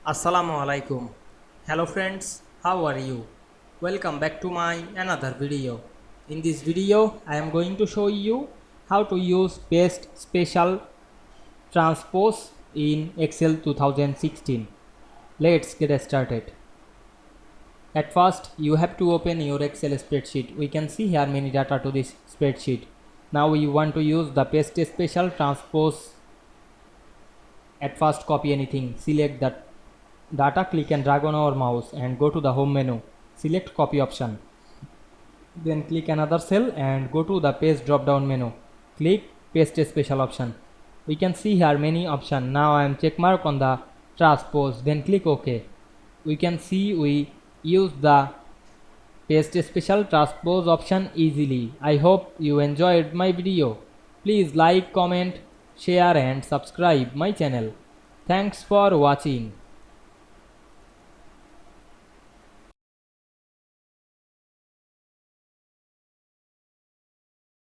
Assalamu Walaikum. Hello friends, how are you? Welcome back to my another video. In this video, I am going to show you how to use paste special transpose in Excel 2016. Let's get started. At first, you have to open your Excel spreadsheet. We can see here many data to this spreadsheet. Now we want to use the paste special transpose. At first, copy anything, select that data, click and drag on our mouse and go to the home menu, select copy option, then click another cell and go to the paste drop down menu, click paste special option. We can see here many options. Now I am check mark on the transpose, then click OK. We can see we use the paste special transpose option easily. I hope you enjoyed my video. Please like, comment, share and subscribe my channel. Thanks for watching.